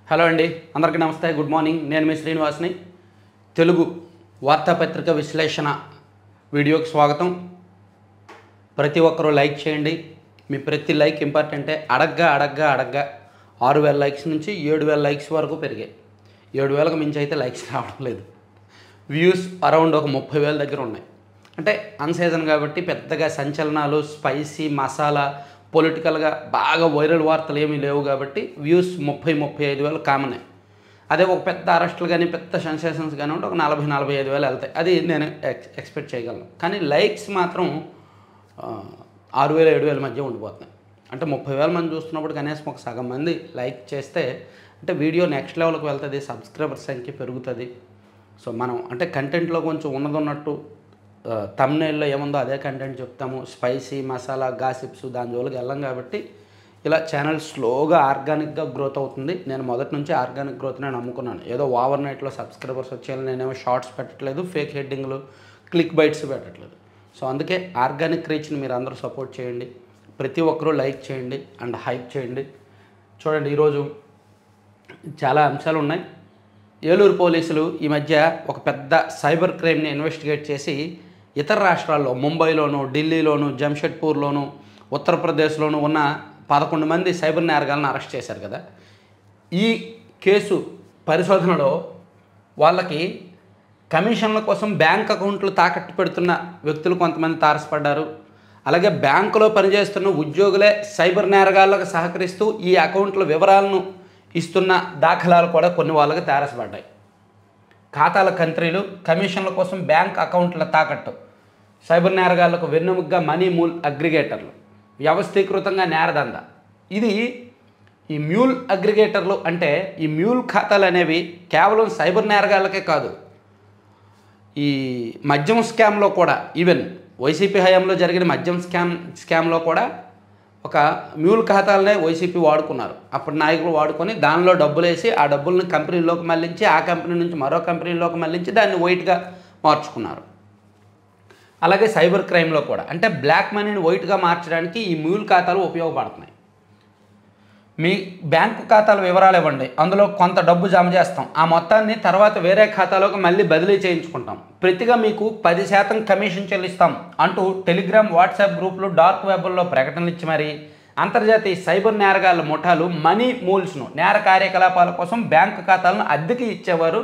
Hello అండి, అందరికీ నమస్తే. Good morning. నేను మీ శ్రీనివాస్ని. తెలుగు వార్తాపత్రిక విశ్లేషణ వీడియోకి స్వాగతం. ప్రతి ఒక్కరూ లైక్ చేయండి. మీ ప్రతి లైక్ ఇంపార్టెంటే. అడగ్గా 6,000 లైక్స్ నుంచి 7,000 లైక్స్ వరకు పెరిగాయి. 7,000కు మించి అయితే లైక్స్ రావడం లేదు. వ్యూస్ అరౌండ్ ఒక 30,000 దగ్గర ఉన్నాయి. అంటే అన్సీజన్ కాబట్టి పెద్దగా సంచలనాలు, స్పైసీ మసాలా, పొలిటికల్గా బాగా వైరల్ వార్తలు ఏమీ లేవు కాబట్టి వ్యూస్ 30,000-35,000 కామనే. అదే ఒక పెద్ద అరెస్టులు కానీ పెద్ద సెన్సేషన్స్ కానీ ఉంటే ఒక 40,000-45,000 వెళ్తాయి. అది నేను ఎక్స్పెక్ట్ చేయగలను. కానీ లైక్స్ మాత్రం 6,000-7,000 మధ్య ఉండిపోతున్నాయి. అంటే 30,000 మంది చూస్తున్నప్పుడు కనీసం ఒక సగం మంది లైక్ చేస్తే అంటే వీడియో నెక్స్ట్ లెవెల్కి వెళ్తుంది, సబ్స్క్రైబర్ సంఖ్య పెరుగుతుంది. సో మనం అంటే కంటెంట్లో కొంచెం ఉన్నట్టు థంబ్నెయిల్లో ఏముందో అదే కంటెంట్ చెప్తాము. స్పైసీ మసాలా గాసిప్స్ దాని జోలికి వెళ్ళాం కాబట్టి ఇలా ఛానల్ స్లోగా ఆర్గానిక్గా గ్రోత్ అవుతుంది. నేను మొదటి నుంచి ఆర్గానిక్ గ్రోత్ నేను నమ్ముకున్నాను. ఏదో ఓవర్ నైట్లో సబ్స్క్రైబర్స్ వచ్చేయాలి, నేనేమో షార్ట్స్ పెట్టట్లేదు, ఫేక్ హెడ్డింగ్లు, క్లిక్ బైట్స్ పెట్టట్లేదు. సో అందుకే ఆర్గానిక్ రీచ్ని మీరు అందరూ సపోర్ట్ చేయండి. ప్రతి ఒక్కరూ లైక్ చేయండి అండ్ హైప్ చేయండి. చూడండి, ఈరోజు చాలా అంశాలు ఉన్నాయి. ఏలూరు పోలీసులు ఈ మధ్య ఒక పెద్ద సైబర్ క్రైమ్ని ఇన్వెస్టిగేట్ చేసి ఇతర రాష్ట్రాల్లో ముంబైలోను, ఢిల్లీలోను, జంషెడ్పూర్లోను, ఉత్తరప్రదేశ్లోను ఉన్న 11 మంది సైబర్ నేరగాలను అరెస్ట్ చేశారు కదా. ఈ కేసు పరిశోధనలో వాళ్ళకి కమిషన్ల కోసం బ్యాంక్ అకౌంట్లు తాకట్టు పెడుతున్న వ్యక్తులు కొంతమంది తారసపడ్డారు. అలాగే బ్యాంకులో పనిచేస్తున్న ఉద్యోగులే సైబర్ నేరగాళ్లకు సహకరిస్తూ ఈ అకౌంట్ల వివరాలను ఇస్తున్న దాఖలాలు కూడా కొన్ని వాళ్ళకి తారసపడ్డాయి. ఖాతాల కంట్రీలు, కమిషన్ల కోసం బ్యాంక్ అకౌంట్ల తాకట్టు, సైబర్ నేరగాళ్లకు వెన్నెముగ్గా మనీ మూల్ అగ్రిగేటర్లు, వ్యవస్థీకృతంగా నేరదంద. ఇది ఈ మ్యూల్ అగ్రిగేటర్లు అంటే ఈ మ్యూల్ ఖాతాలు అనేవి కేవలం సైబర్ నేరగాళ్ళకే కాదు, ఈ మద్యం స్కామ్లో కూడా, ఈవెన్ వైసీపీ హయాంలో జరిగిన మద్యం స్కామ్లో కూడా ఒక మ్యూల్ ఖాతాలనే వైసీపీ వాడుకున్నారు. అప్పుడు నాయకులు వాడుకొని దానిలో డబ్బులు వేసి ఆ డబ్బులను కంపెనీలోకి మళ్లించి ఆ కంపెనీ నుంచి మరో కంపెనీలోకి మళ్లించి దాన్ని వైట్గా మార్చుకున్నారు. అలాగే సైబర్ క్రైమ్లో కూడా అంటే బ్లాక్ మనీని వైట్గా మార్చడానికి ఈ మ్యూల్ ఖాతాలు ఉపయోగపడుతున్నాయి. మీ బ్యాంకు ఖాతాల వివరాలు ఇవ్వండి, అందులో కొంత డబ్బు జమ చేస్తాం, ఆ మొత్తాన్ని తర్వాత వేరే ఖాతాలోకి మళ్ళీ బదిలీ చేయించుకుంటాం, ప్రతిగా మీకు 10% కమిషన్ చెల్లిస్తాం అంటూ టెలిగ్రామ్, వాట్సాప్ గ్రూపులు, డార్క్ వెబ్ల్లో ప్రకటనలు ఇచ్చి మరి అంతర్జాతీయ సైబర్ నేరగాళ్ల ముఠాలు మనీ మూల్స్ను, నేర కార్యకలాపాల కోసం బ్యాంకు ఖాతాలను అద్దెకి ఇచ్చేవారు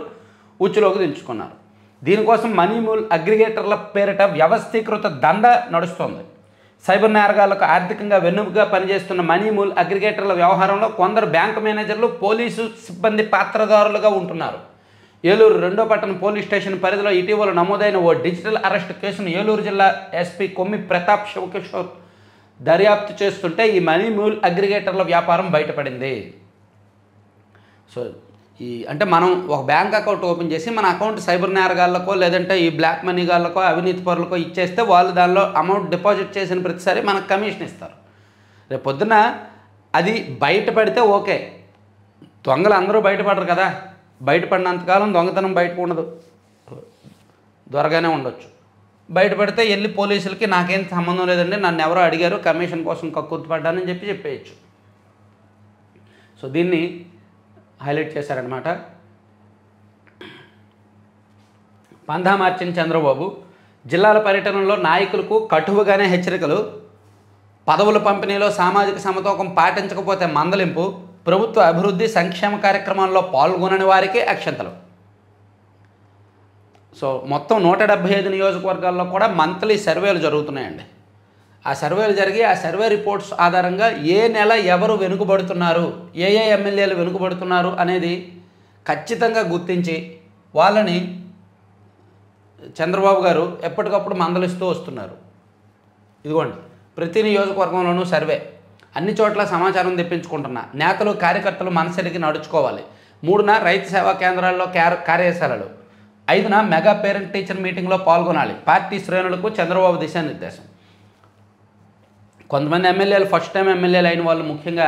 ఉచ్చులోకి దించుకున్నారు. దీనికోసం మనీ మూల్ అగ్రిగేటర్ల పేరిట వ్యవస్థీకృత దందా నడుస్తోంది. సైబర్ నేరగాళ్లకు ఆర్థికంగా వెన్నుముగా పనిచేస్తున్న మనీ మూల్ అగ్రిగేటర్ల వ్యవహారంలో కొందరు బ్యాంకు మేనేజర్లు, పోలీసు సిబ్బంది పాత్రదారులుగా ఉంటున్నారు. ఏలూరు 2వ పట్టణ పోలీస్ స్టేషన్ పరిధిలో ఇటీవల నమోదైన ఓ డిజిటల్ అరెస్ట్ కేసును ఏలూరు జిల్లా ఎస్పీ కొమ్మి ప్రతాప్ శివకిషోర్ దర్యాప్తు చేస్తుంటే ఈ మనీ మూల్ అగ్రిగేటర్ల వ్యాపారం బయటపడింది. సో అంటే మనం ఒక బ్యాంక్ అకౌంట్ ఓపెన్ చేసి మన అకౌంట్ సైబర్ నేరగాళ్ళకో లేదంటే ఈ బ్లాక్ మనీ గాళ్ళకో అవినీతి పరులకో ఇచ్చేస్తే వాళ్ళు దానిలో అమౌంట్ డిపాజిట్ చేసిన ప్రతిసారి మనకు కమిషన్ ఇస్తారు. రేపు పొద్దున అది బయటపడితే ఓకే, దొంగలు అందరూ బయటపడరు కదా. బయటపడినంతకాలం దొంగతనం బయటకు ఉండదు, దొరగానే ఉండొచ్చు. బయటపడితే వెళ్ళి పోలీసులకి నాకేం సంబంధం లేదండి, నన్ను ఎవరో అడిగారు, కమిషన్ కోసం కక్కుర్తిపడ్డానని చెప్పేయచ్చు. సో దీన్ని హైలైట్ చేశారనమాట. పంధా మార్చిన చంద్రబాబు జిల్లాల పర్యటనలో నాయకులకు కటువుగానే హెచ్చరికలు, పదవుల పంపిణీలో సామాజిక సమతూకం పాటించకపోతే మందలింపు, ప్రభుత్వ అభివృద్ధి సంక్షేమ కార్యక్రమాల్లో పాల్గొనని వారికి అక్షంతలు. సో మొత్తం 175 నియోజకవర్గాల్లో కూడా మంత్లీ సర్వేలు జరుగుతున్నాయండి. ఆ సర్వేలు జరిగి ఆ సర్వే రిపోర్ట్స్ ఆధారంగా ఏ నెల ఎవరు వెనుకబడుతున్నారు, ఏ ఎమ్మెల్యేలు వెనుకబడుతున్నారు అనేది ఖచ్చితంగా గుర్తించి వాళ్ళని చంద్రబాబు గారు ఎప్పటికప్పుడు మందలిస్తూ వస్తున్నారు. ఇదిగోండి, ప్రతి నియోజకవర్గంలోనూ సర్వే, అన్ని చోట్ల సమాచారం తెప్పించుకుంటున్నా. నేతలు కార్యకర్తలు మనసెరిగి నడుచుకోవాలి. 3న రైతు సేవా కేంద్రాల్లో కార్యశాలలు, 5న మెగా పేరెంట్ టీచర్ మీటింగ్లో పాల్గొనాలి. పార్టీ శ్రేణులకు చంద్రబాబు దిశానిర్దేశం. కొంతమంది ఎమ్మెల్యేలు ఫస్ట్ టైం ఎమ్మెల్యేలు అయిన వాళ్ళు ముఖ్యంగా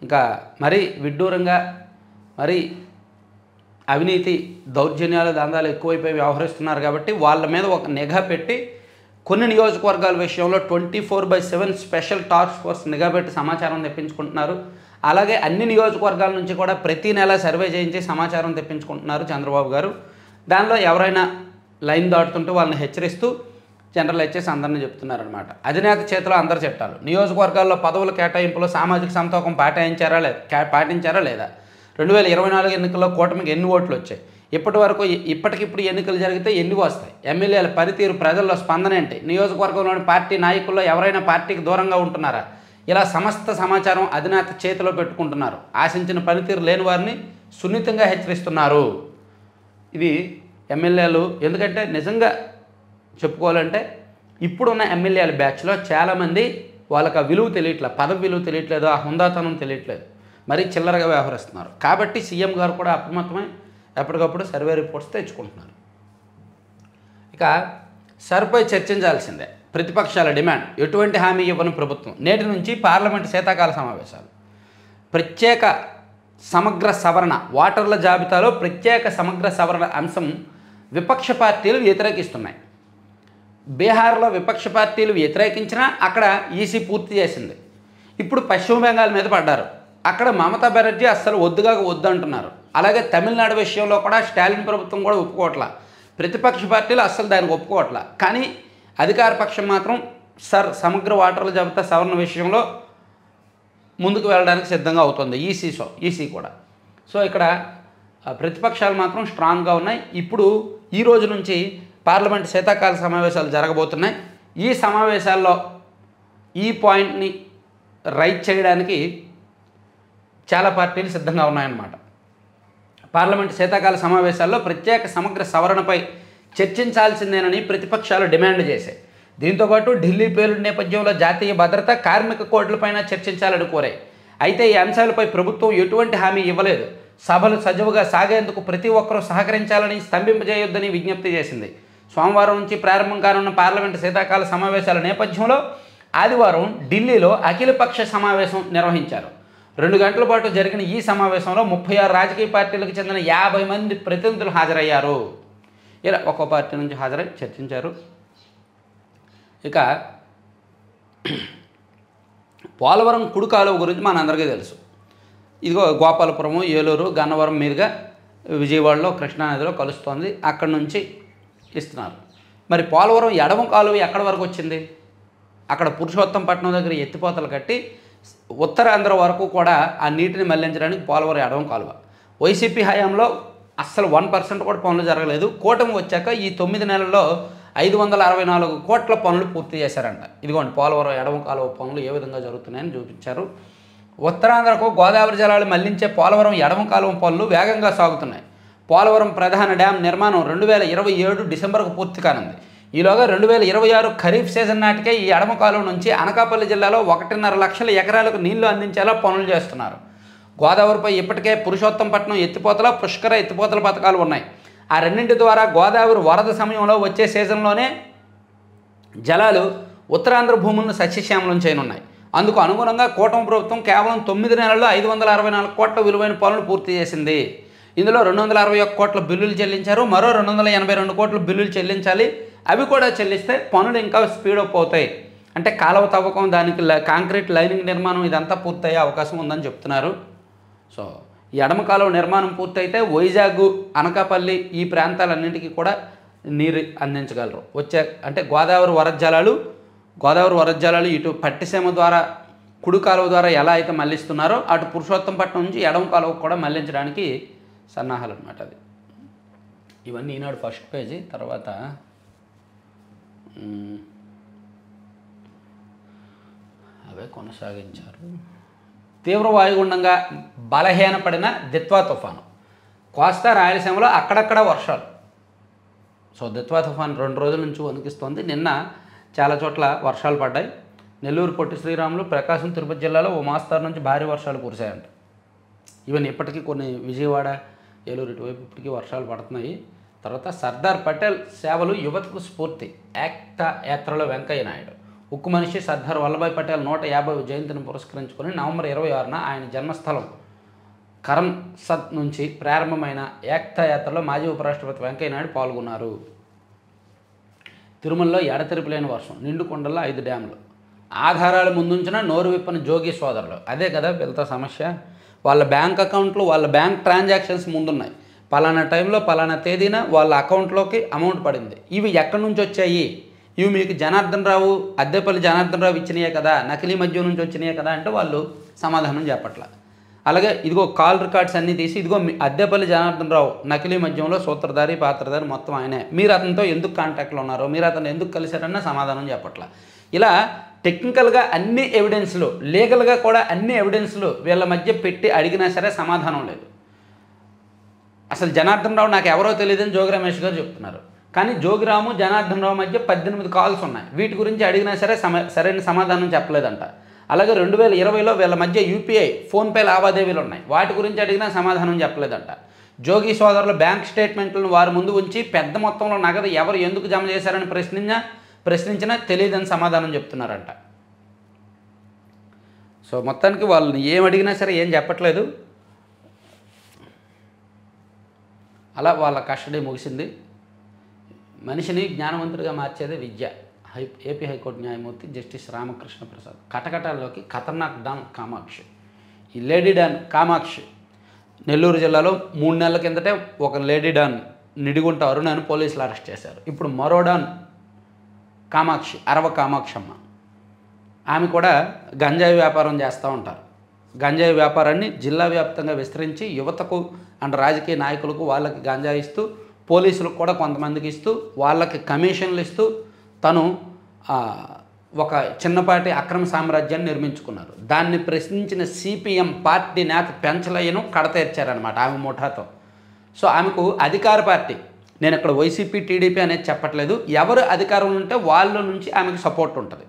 ఇంకా మరీ విడ్డూరంగా, మరీ అవినీతి దౌర్జన్యాలు దందాలు ఎక్కువైపోయి వ్యవహరిస్తున్నారు కాబట్టి వాళ్ళ మీద ఒక నిఘా పెట్టి కొన్ని నియోజకవర్గాల విషయంలో 24/7 స్పెషల్ టాస్క్ ఫోర్స్ నిఘా పెట్టి సమాచారం తెప్పించుకుంటున్నారు. అలాగే అన్ని నియోజకవర్గాల నుంచి కూడా ప్రతి నెల సర్వే చేయించి సమాచారం తెప్పించుకుంటున్నారు చంద్రబాబు గారు. దానిలో ఎవరైనా లైన్ దాటుతుంటే వాళ్ళని హెచ్చరిస్తూ జనరల్ చేసి అందరినీ చెప్తున్నారనమాట. అధినేత చేతిలో అందరి చట్టాలు. నియోజకవర్గాల్లో పదవుల కేటాయింపులో సామాజిక సమతూకం పాటించారా లేదా? 2024 ఎన్నికల్లో కూటమికి ఎన్ని ఓట్లు వచ్చాయి? ఇప్పటికిప్పుడు ఎన్నికలు జరిగితే ఎన్ని వస్తాయి? ఎమ్మెల్యేల పనితీరు, ప్రజల్లో స్పందన ఏంటి? నియోజకవర్గంలోని పార్టీ నాయకుల్లో ఎవరైనా పార్టీకి దూరంగా ఉంటున్నారా? ఇలా సమస్త సమాచారం అధినేత చేతిలో పెట్టుకుంటున్నారు. ఆశించిన పనితీరు లేని వారిని సున్నితంగా హెచ్చరిస్తున్నారు. ఇది ఎమ్మెల్యేలు. ఎందుకంటే నిజంగా చెప్పుకోవాలంటే ఇప్పుడున్న ఎమ్మెల్యేల బ్యాచ్లో చాలామంది వాళ్ళకి ఆ విలువ తెలియట్లేదు, పదవి విలువ తెలియట్లేదు, ఆ హుందాతనం తెలియట్లేదు, మరీ చిల్లరగా వ్యవహరిస్తున్నారు. కాబట్టి సీఎం గారు కూడా అప్రమత్తమై ఎప్పటికప్పుడు సర్వే రిపోర్ట్స్ తెచ్చుకుంటున్నారు. ఇక సర్పై చర్చించాల్సిందే. ప్రతిపక్షాల డిమాండ్. ఎటువంటి హామీ ఇవ్వని ప్రభుత్వం. నేటి నుంచి పార్లమెంటు శీతాకాల సమావేశాలు. ప్రత్యేక సమగ్ర సవరణ, ఓటర్ల జాబితాలో ప్రత్యేక సమగ్ర సవరణ అంశం విపక్ష పార్టీలు వ్యతిరేకిస్తున్నాయి. బీహార్లో విపక్ష పార్టీలు వ్యతిరేకించినా అక్కడ ఈసీ పూర్తి చేసింది. ఇప్పుడు పశ్చిమ బెంగాల్ మీద పడ్డారు. అక్కడ మమతా బెనర్జీ అస్సలు వద్దు అంటున్నారు. అలాగే తమిళనాడు విషయంలో కూడా స్టాలిన్ ప్రభుత్వం కూడా ఒప్పుకోవట్లా. ప్రతిపక్ష పార్టీలు అస్సలు దానికి ఒప్పుకోవట్లా. కానీ అధికార పక్షం మాత్రం సమగ్ర ఓటర్ల జాబితా సవరణ విషయంలో ముందుకు వెళ్ళడానికి సిద్ధంగా అవుతుంది ఈసీ కూడా. సో ఇక్కడ ప్రతిపక్షాలు మాత్రం స్ట్రాంగ్గా ఉన్నాయి. ఇప్పుడు ఈ రోజు నుంచి పార్లమెంట్ శీతాకాల సమావేశాలు జరగబోతున్నాయి. ఈ సమావేశాల్లో ఈ పాయింట్ని రైట్ చేయడానికి చాలా పార్టీలు సిద్ధంగా ఉన్నాయన్నమాట. పార్లమెంట్ శీతాకాల సమావేశాల్లో ప్రత్యేక సమగ్ర సవరణపై చర్చించాల్సిందేనని ప్రతిపక్షాలు డిమాండ్ చేశాయి. దీంతోపాటు ఢిల్లీ పేలుడు నేపథ్యంలో జాతీయ భద్రత, కార్మిక కోడ్లపైన చర్చించాలని కోరాయి. అయితే ఈ అంశాలపై ప్రభుత్వం ఎటువంటి హామీ ఇవ్వలేదు. సభలు సజావుగా సాగేందుకు ప్రతి ఒక్కరూ సహకరించాలని, స్తంభింపజేయొద్దని విజ్ఞప్తి చేసింది. సోమవారం నుంచి ప్రారంభం కానున్న పార్లమెంటు శీతాకాల సమావేశాల నేపథ్యంలో ఆదివారం ఢిల్లీలో అఖిలపక్ష సమావేశం నిర్వహించారు. 2 గంటల పాటు జరిగిన ఈ సమావేశంలో 36 రాజకీయ పార్టీలకు చెందిన 50 మంది ప్రతినిధులు హాజరయ్యారు. ఇలా ఒక్కో పార్టీ నుంచి హాజరై చర్చించారు. ఇక పోలవరం కుడి కాలువ గురించి మనందరికీ తెలుసు. ఇదిగో గోపాలపురం, ఏలూరు, గన్నవరం మీదుగా విజయవాడలో కృష్ణానదిలో కలుస్తోంది. అక్కడి నుంచి ఇస్తున్నారు. మరి పోలవరం ఎడమ కాలువ ఎక్కడి వరకు వచ్చింది? అక్కడ పురుషోత్తంపట్నం దగ్గర ఎత్తిపోతలు కట్టి ఉత్తరాంధ్ర వరకు కూడా ఆ నీటిని మళ్లించడానికి పోలవరం ఎడమ కాలువ. వైసీపీ హయాంలో అస్సలు 1% కూడా పనులు జరగలేదు. కూటమి వచ్చాక ఈ 9 నెలల్లో 564 కోట్ల పనులు పూర్తి చేశారంట. ఇదిగోండి పోలవరం ఎడమ కాలువ పనులు ఏ విధంగా జరుగుతున్నాయని చూపించారు. ఉత్తరాంధ్రకు గోదావరి జలాలు మళ్లించే పోలవరం ఎడమ కాలువ పనులు వేగంగా సాగుతున్నాయి. పోలవరం ప్రధాన డ్యాం నిర్మాణం 2027 డిసెంబర్కు పూర్తి కానుంది. ఈలోగా 2026 ఖరీఫ్ సీజన్ నాటికే ఈ ఎడమ కాలువ నుంచి అనకాపల్లి జిల్లాలో 1.5 లక్షల ఎకరాలకు నీళ్లు అందించేలా పనులు చేస్తున్నారు. గోదావరిపై ఇప్పటికే పురుషోత్తంపట్నం ఎత్తిపోతల, పుష్కర ఎత్తిపోతల పథకాలు ఉన్నాయి. ఆ రెండింటి ద్వారా గోదావరి వరద సమయంలో వచ్చే సీజన్లోనే జలాలు ఉత్తరాంధ్ర భూములను సస్యశ్యామలం చేయనున్నాయి. అందుకు అనుగుణంగా కూటమి ప్రభుత్వం కేవలం 9 నెలల్లో 564 కోట్ల విలువైన పనులు పూర్తి చేసింది. ఇందులో 261 కోట్ల బిల్లులు చెల్లించారు. మరో 282 కోట్ల బిల్లులు చెల్లించాలి. అవి కూడా చెల్లిస్తే పనులు ఇంకా స్పీడప్ అవుతాయి. అంటే కాలువ తవ్వకం, దానికి కాంక్రీట్ లైనింగ్ నిర్మాణం ఇదంతా పూర్తయ్యే అవకాశం ఉందని చెప్తున్నారు. సో ఈ ఎడమ కాలువ నిర్మాణం పూర్తయితే వైజాగ్, అనకాపల్లి ఈ ప్రాంతాలన్నింటికీ కూడా నీరు అందించగలరు. అంటే గోదావరి వరద జలాలు ఇటు పట్టిసీమ ద్వారా కుడి కాలువ ద్వారా ఎలా అయితే మళ్లిస్తున్నారో అటు పురుషోత్తంపట్నం నుంచి ఎడమ కాలువ కూడా మళ్లించడానికి సన్నాహాలు అన్నమాట. అది ఇవన్నీ ఈనాడు ఫస్ట్ పేజీ. తర్వాత అవే కొనసాగించారు. తీవ్ర వాయుగుండంగా బలహీనపడిన దిత్వా తుఫాను. కోస్తా రాయలసీమలో అక్కడక్కడ వర్షాలు. సో దిత్వా తుఫాను 2 రోజుల నుంచి వణికిస్తోంది. నిన్న చాలా చోట్ల వర్షాలు పడ్డాయి. నెల్లూరు, పొట్టి శ్రీరాములు, ప్రకాశం, తిరుపతి జిల్లాలో ఓ మోస్తరు నుంచి భారీ వర్షాలు కురిశాయంట. ఈవెన్ ఇప్పటికీ కొన్ని విజయవాడ, ఏలూరు ఇటువైపు ఇప్పటికీ వర్షాలు పడుతున్నాయి. తర్వాత సర్దార్ పటేల్ సేవలు యువతకు స్ఫూర్తి. ఏక్తా యాత్రలో వెంకయ్య నాయుడు. ఉక్కు మనిషి సర్దార్ వల్లభాయ్ పటేల్ 150వ జయంతిని పురస్కరించుకొని నవంబర్ 26న ఆయన జన్మస్థలం కరమ్సద్ నుంచి ప్రారంభమైన ఏక్తా యాత్రలో మాజీ ఉపరాష్ట్రపతి వెంకయ్య నాయుడు పాల్గొన్నారు. తిరుమలలో ఎడతెరిపి లేని వర్షం. నిండు కొండల్లో 5 డ్యాములు. ఆధారాలు ముందుంచిన నోరు విప్పని జోగి సోదరులు. అదే కదా వీళ్ళతో సమస్య. వాళ్ళ బ్యాంక్ అకౌంట్లు, వాళ్ళ బ్యాంక్ ట్రాన్సాక్షన్స్ ముందున్నాయి. పలానా టైంలో పలానా తేదీన వాళ్ళ అకౌంట్లోకి అమౌంట్ పడింది. ఇవి ఎక్కడి నుంచి వచ్చాయి? ఇవి మీకు జనార్దన్ రావు, అద్దెపల్లి జనార్దన్ రావు ఇచ్చినాయే కదా, నకిలీ మద్యం నుంచి వచ్చినాయే కదా అంటే వాళ్ళు సమాధానం చెప్పట్ల. అలాగే ఇదిగో కాల్ రికార్డ్స్ అన్నీ తీసి ఇదిగో అద్దెపల్లి జనార్దన్ రావు నకిలీ మద్యంలో సూత్రధారి పాత్రధారి మొత్తం ఆయనే, మీరు అతనితో ఎందుకు కాంటాక్ట్లో ఉన్నారో, మీరు అతను ఎందుకు కలిశారన్న సమాధానం చెప్పట్ల. ఇలా టెక్నికల్గా అన్ని ఎవిడెన్స్లు, లీగల్గా కూడా అన్ని ఎవిడెన్స్లు వీళ్ళ మధ్య పెట్టి అడిగినా సరే సమాధానం లేదు. అసలు జనార్దన్ రావు నాకు ఎవరో తెలియదని జోగి రమేష్ గారు చెప్తున్నారు. కానీ జోగిరాము జనార్దన్ రావు మధ్య 18 కాల్స్ ఉన్నాయి. వీటి గురించి అడిగినా సరే సరైన సమాధానం చెప్పలేదంట. అలాగే 2020లో వీళ్ళ మధ్య యూపీఐ ఫోన్పే లావాదేవీలు ఉన్నాయి. వాటి గురించి అడిగినా సమాధానం చెప్పలేదంట. జోగి సోదరుల బ్యాంక్ స్టేట్మెంట్లను వారి ముందు ఉంచి పెద్ద మొత్తంలో నగదు ఎవరు ఎందుకు జమ చేశారని ప్రశ్నించినా తెలియదని సమాధానం చెప్తున్నారంట. సో మొత్తానికి వాళ్ళని ఏం అడిగినా సరే ఏం చెప్పట్లేదు. అలా వాళ్ళ కస్టడీ ముగిసింది. మనిషిని జ్ఞానవంతుడిగా మార్చేదే విద్య. ఏపీ హైకోర్టు న్యాయమూర్తి జస్టిస్ రామకృష్ణ ప్రసాద్. కటకటాల్లోకి ఖతర్నాక్ డాన్ కామాక్షి. ఈ లేడీ డాన్ కామాక్షి నెల్లూరు జిల్లాలో 3 నెలల కిందటే ఒక లేడీ డాన్ నిడిగుంట అరుణను పోలీసులు అరెస్ట్ చేశారు. ఇప్పుడు మరో డాన్ కామాక్షి, అరవ కామాక్షమ్మ. ఆమె కూడా గంజాయి వ్యాపారం చేస్తూ ఉంటారు. గంజాయి వ్యాపారాన్ని జిల్లా వ్యాప్తంగా విస్తరించి యువతకు అండ్ రాజకీయ నాయకులకు వాళ్ళకి గంజాయి ఇస్తూ, పోలీసులకు కూడా కొంతమందికి ఇస్తూ, వాళ్ళకి కమిషన్లు ఇస్తూ తను ఒక చిన్నపాటి అక్రమ సామ్రాజ్యాన్ని నిర్మించుకున్నారు. దాన్ని ప్రశ్నించిన సిపిఎం పార్టీ నేత పెంచలయ్యను కడతీర్చారనమాట ఆమె ముఠాతో. సో ఆమెకు అధికార పార్టీ, నేను ఇక్కడ వైసీపీ టీడీపీ అనేది చెప్పట్లేదు, ఎవరు అధికారంలో ఉంటే వాళ్ళ నుంచి ఆమెకు సపోర్ట్ ఉంటుంది.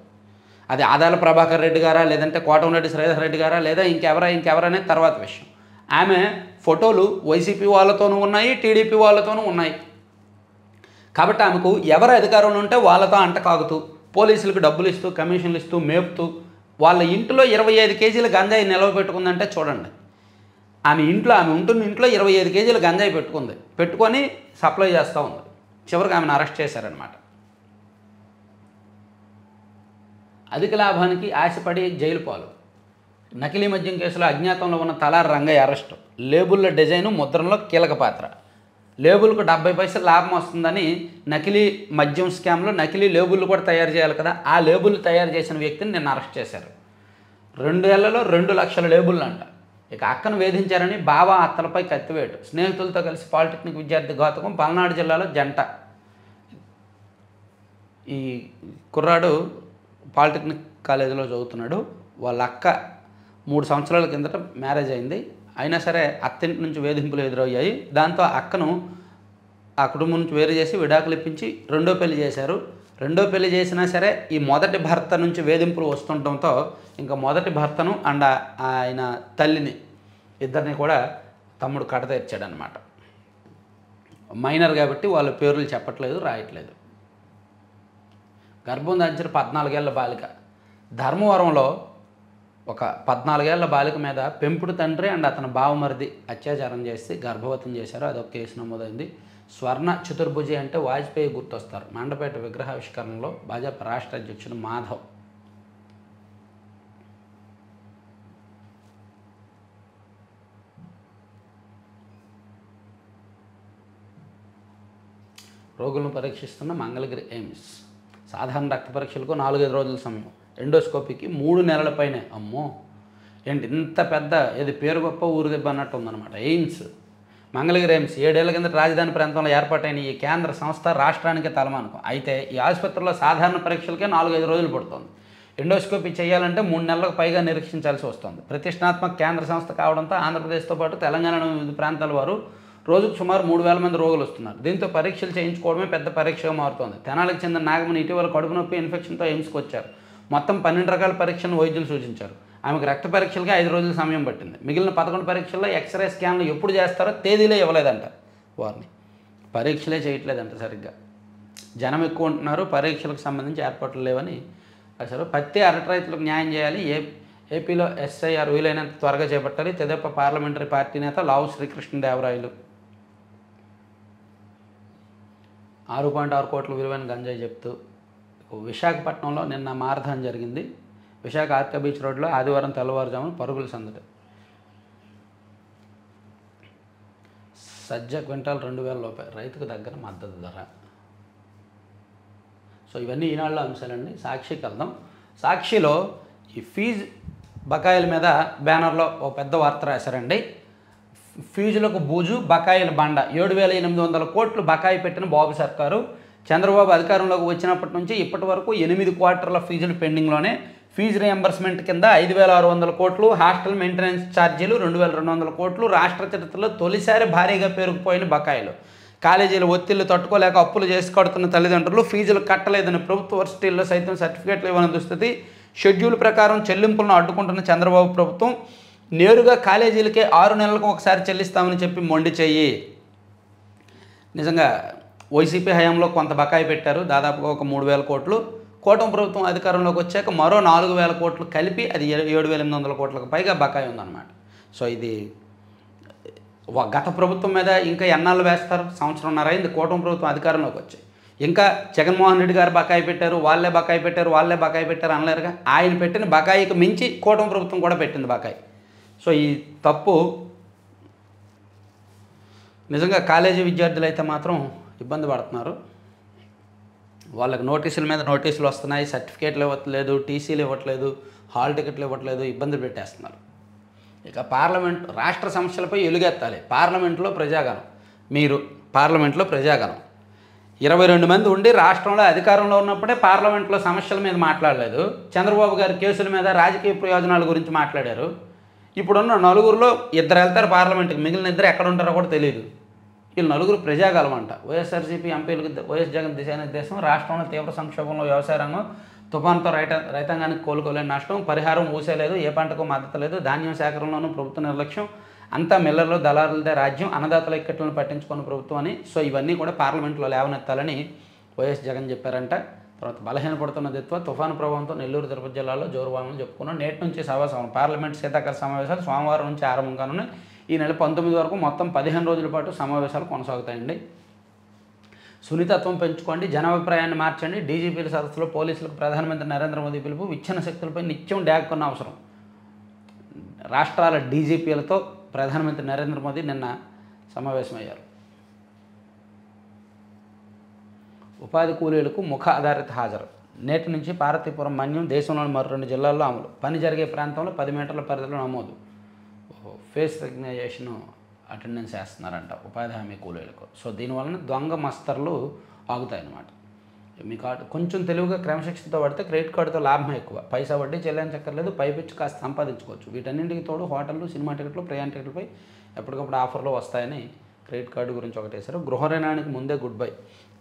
అది ఆదాల ప్రభాకర్ రెడ్డి గారా, లేదంటే కోటంరెడ్డి శ్రీధర్ రెడ్డి గారా, లేదా ఇంకెవరనేది తర్వాత విషయం. ఆమె ఫోటోలు వైసీపీ వాళ్ళతోనూ ఉన్నాయి, టీడీపీ వాళ్ళతోనూ ఉన్నాయి. కాబట్టి ఆమెకు ఎవరు అధికారంలో ఉంటే వాళ్ళతో అంట కాగుతూ, పోలీసులకు డబ్బులు ఇస్తూ, కమిషన్లు ఇస్తూ, మేపుతూ, వాళ్ళ ఇంట్లో 25 కేజీల గంజాయి నిల్వ పెట్టుకుందంటే చూడండి. ఆమె ఉంటున్న ఇంట్లో 25 కేజీల గంజాయి పెట్టుకొని సప్లై చేస్తూ ఉంది. చివరికి ఆమెను అరెస్ట్ చేశారనమాట. అధిక లాభానికి ఆశపడి జైలు పాలు. నకిలీ మద్యం కేసులో అజ్ఞాతంలో ఉన్న తలారి రంగయ్య అరెస్టు. లేబుల్ల డిజైను ముద్రణలో కీలక పాత్ర. లేబుల్కు 70 పైసలు లాభం వస్తుందని నకిలీ మద్యం స్కామ్లో నకిలీ లేబుల్ కూడా తయారు చేయాలి కదా, ఆ లేబుల్ తయారు చేసిన వ్యక్తిని నిన్న అరెస్ట్ చేశారు. 2 ఏళ్లలో 2 లక్షల లేబుల్ అంట. ఇక అక్కను వేధించారని బావ అత్తలపై కత్తివేటు. స్నేహితులతో కలిసి పాలిటెక్నిక్ విద్యార్థి ఘాతుకం. పల్నాడు జిల్లాలో జంట. ఈ కుర్రాడు పాలిటెక్నిక్ కాలేజీలో చదువుతున్నాడు. వాళ్ళ అక్క 3 సంవత్సరాల కిందట మ్యారేజ్ అయింది. అయినా సరే అత్తింటి నుంచి వేధింపులు ఎదురయ్యాయి. దాంతో అక్కను ఆ కుటుంబం నుంచి వేరు చేసి విడాకులు ఇప్పించి రెండో పెళ్లి చేశారు. రెండో పెళ్లి చేసినా సరే ఈ మొదటి భర్త నుంచి వేధింపులు వస్తుండటంతో ఇంకా మొదటి భర్తను అండ్ ఆయన తల్లిని ఇద్దరిని కూడా తమ్ముడు కడతీర్చాడనమాట. మైనర్ కాబట్టి వాళ్ళ పేర్లు చెప్పట్లేదు, రాయట్లేదు. గర్భం దాల్చిన 14 ఏళ్ల బాలిక. ధర్మవరంలో ఒక 14 ఏళ్ల బాలిక మీద పెంపుడు తండ్రి అండ్ అతని బావమరిది అత్యాచారం చేసి గర్భవతం చేశారు. అదొక కేసు నమోదైంది. స్వర్ణ చతుర్భుజి అంటే వాజ్పేయి గుర్తొస్తారు. మండపేట విగ్రహావిష్కరణలో భాజపా రాష్ట్ర అధ్యక్షుడు మాధవ్. రోగులను పరీక్షిస్తున్న మంగళగిరి ఎయిమ్స్. సాధారణ రక్త పరీక్షలకు 4-5 రోజుల సమయం, ఎండోస్కోపీకి 3 నెలల పైనే. అమ్మో ఏంటి ఇంత పెద్ద, ఏది పేరు గొప్ప ఊరు దెబ్బ అన్నట్టు ఉందన్నమాట. ఎయిమ్స్, మంగళగిరి ఎయిమ్స్ 7 ఏళ్ల కింద రాజధాని ప్రాంతంలో ఏర్పాటైన ఈ కేంద్ర సంస్థ రాష్ట్రానికి తలమానుకం. అయితే ఈ ఆసుపత్రిలో సాధారణ పరీక్షలకే 4-5 రోజులు పడుతుంది. ఎండోస్కోపీ చేయాలంటే 3 నెలలకు పైగా నిరీక్షించాల్సి వస్తుంది. ప్రతిష్టాత్మక కేంద్ర సంస్థ కావడంతో ఆంధ్రప్రదేశ్తో పాటు తెలంగాణలోని వివిధ ప్రాంతాల వారు రోజుకు సుమారు 3000 మంది రోగులు వస్తున్నారు. దీంతో పరీక్షలు చేయించుకోవడమే పెద్ద పరీక్షగా మారుతోంది. తెనాలికి చెందిన నాగమణి ఇటీవల కడుపు నొప్పి ఇన్ఫెక్షన్తో ఎయిమ్స్కి వచ్చారు. మొత్తం 12 రకాల పరీక్షలను వైద్యులు సూచించారు. ఆమెకు రక్త పరీక్షలకి 5 రోజుల సమయం పట్టింది. మిగిలిన 11 పరీక్షల్లో ఎక్స్రే స్కాన్లు ఎప్పుడు చేస్తారో తేదీలే ఇవ్వలేదంట. వారిని పరీక్షలే చేయట్లేదంట సరిగ్గా. జనం ఎక్కువ ఉంటున్నారు, పరీక్షలకు సంబంధించి ఏర్పాట్లు లేవని అసలు. పత్తి అరటి రైతులకు న్యాయం చేయాలి. ఏపీలో ఎస్ఐఆర్ వీలైనంత త్వరగా చేపట్టాలి. తెదేపా పార్లమెంటరీ పార్టీ నేత లావు శ్రీకృష్ణదేవరాయలు. 6.6 కోట్ల విలువైన గంజాయి చెప్తూ. విశాఖపట్నంలో నిన్న మారథాన్ జరిగింది. విశాఖ ఆర్కే బీచ్ రోడ్లో ఆదివారం తెల్లవారుజామున పరుగుల సందడి. సజ్జ క్వింటాల్ 2000 రూపాయలు, రైతుకు దగ్గర మద్దతు ధర. సో ఇవన్నీ ఈనాడులో అంశాలండి. సాక్షికి వెళ్దాం. సాక్షిలో ఈ ఫీజు బకాయిల మీద బ్యానర్లో ఓ పెద్ద వార్త రాశారండి. ఫీజులకు బూజు, బకాయిల బండ. 7,800 కోట్లు బకాయి పెట్టిన బాబు సర్కారు. చంద్రబాబు అధికారంలోకి వచ్చినప్పటి నుంచి ఇప్పటి వరకు 8 క్వార్టర్ల ఫీజులు పెండింగ్లోనే. ఫీజు రియంబర్స్మెంట్ కింద 5,600 కోట్లు, హాస్టల్ మెయింటెనెన్స్ ఛార్జీలు 2,200 కోట్లు, రాష్ట్ర చరిత్రలో తొలిసారి భారీగా పేరుకుపోయిన బకాయిలు. కాలేజీల ఒత్తిళ్లు తట్టుకోలేక అప్పులు చేసి కడుతున్న తల్లిదండ్రులు, ఫీజులు కట్టలేదని ప్రభుత్వ వర్సిటీల్లో సైతం సర్టిఫికేట్లు ఇవ్వని దుస్థితి. షెడ్యూల్ ప్రకారం చెల్లింపులను అడ్డుకుంటున్న చంద్రబాబు ప్రభుత్వం నేరుగా కాలేజీలకే 6 నెలలకు ఒకసారి చెల్లిస్తామని చెప్పి మొండి చెయ్యి. నిజంగా వైసీపీ హయాంలో కొంత బకాయి పెట్టారు, దాదాపుగా ఒక 3,000 కోట్లు. కూటమి ప్రభుత్వం అధికారంలోకి వచ్చాక మరో 4,000 కోట్లు కలిపి అది 7,800 కోట్లకు పైగా బకాయి ఉందన్నమాట. సో ఇది గత ప్రభుత్వం మీద ఇంకా ఎన్నాళ్ళు వేస్తారు? సంవత్సరంన్నర అయింది కూటమి ప్రభుత్వం అధికారంలోకి వచ్చి. ఇంకా జగన్మోహన్ రెడ్డి గారు బకాయి పెట్టారు, వాళ్ళే బకాయి పెట్టారు అనలేరుగా. ఆయన పెట్టిన బకాయికి మించి కూటమి ప్రభుత్వం కూడా పెట్టింది బకాయి. సో ఈ తప్పు నిజంగా కాలేజీ విద్యార్థులు అయితే మాత్రం ఇబ్బంది పడుతున్నారు. వాళ్ళకి నోటీసుల మీద నోటీసులు వస్తున్నాయి, సర్టిఫికేట్లు ఇవ్వట్లేదు, టీసీలు ఇవ్వట్లేదు, హాల్ టికెట్లు ఇవ్వట్లేదు, ఇబ్బందులు పెట్టేస్తున్నారు. ఇక పార్లమెంట్ రాష్ట్ర సమస్యలపై ఎలుగెత్తాలి. పార్లమెంట్లో ప్రజాగలం 22 మంది ఉండి రాష్ట్రంలో అధికారంలో ఉన్నప్పుడే పార్లమెంట్లో సమస్యల మీద మాట్లాడలేదు. చంద్రబాబు గారి కేసుల మీద రాజకీయ ప్రయోజనాల గురించి మాట్లాడారు. ఇప్పుడున్న నలుగురిలో 2 వెళ్తారు పార్లమెంట్కి, మిగిలిన 2 ఎక్కడ ఉంటారో కూడా తెలియదు. వీళ్ళు నలుగురు ప్రజాగలం అంట. వైఎస్ఆర్సీపీ ఎంపీలకు వైఎస్ జగన్ దిశానిర్దేశం. రాష్ట్రంలో తీవ్ర సంక్షోభంలో వ్యవసాయ రంగం, తుఫాన్తో రైతాంగానికి కోలుకోలేని నష్టం, పరిహారం ఊసేలేదు, ఏ పంటకు మద్దతు లేదు, ధాన్యం సేకరణలోనూ ప్రభుత్వ నిర్లక్ష్యం, అంతా మిల్లర్లు దళారులదే రాజ్యం, అన్నదాతల ఇక్కట్లను పట్టించుకున్న ప్రభుత్వం అని. సో ఇవన్నీ కూడా పార్లమెంట్లో లేవనెత్తాలని వైఎస్ జగన్ చెప్పారంట. తర్వాత బలహీనపడుతున్న దిత్వ తుఫాను ప్రభావంతో నెల్లూరు, తిరుపతి జిల్లాలో జోరువానలు చెప్పుకున్నాం. నేటి నుంచి పార్లమెంట్ శీతాకాల సమావేశాలు సోమవారం నుంచి ఆరంభం కానున్నాయి. ఈ నెల 19 వరకు మొత్తం 15 రోజుల పాటు సమావేశాలు కొనసాగుతాయండి. సున్నితత్వం పెంచుకోండి, జనాభిప్రాయాన్ని మార్చండి. డీజీపీల సదస్సులో పోలీసులకు ప్రధానమంత్రి నరేంద్ర మోదీ పిలుపు. విచ్ఛిన్న శక్తులపై నిత్యం డ్యాక్కున్న అవసరం. రాష్ట్రాల డీజీపీలతో ప్రధానమంత్రి నరేంద్ర మోదీ నిన్న సమావేశమయ్యారు. ఉపాధి కూలీలకు ముఖ ఆధారిత హాజరు. నేటి నుంచి పార్వతీపురం, మన్యం, దేశంలోని మరో 2 జిల్లాల్లో అమలు. పని జరిగే ప్రాంతంలో 10 మీటర్ల పరిధిలో నమోదు. ఫేస్ రికగ్నైజేషన్ అటెండెన్స్ వేస్తున్నారంట ఉపాధి హామీ కూలీలకు. సో దీనివలన దొంగ మస్తర్లు ఆగుతాయి అన్నమాట. మీ కార్డు కొంచెం తెలివిగా క్రమశిక్షణతో పడితే క్రెడిట్ కార్డుతో లాభం ఎక్కువ, పైసా వడ్డీ చెల్లించక్కర్లేదు, పైపిచ్చి కాస్త సంపాదించుకోవచ్చు. వీటన్నింటికి తోడు హోటళ్ళు, సినిమా టికెట్లు, ప్రయాణ టికెట్లపై ఎప్పటికప్పుడు ఆఫర్లు వస్తాయని క్రెడిట్ కార్డు గురించి ఒకటి వేశారు. గృహ రుణానికి ముందే గుడ్ బై.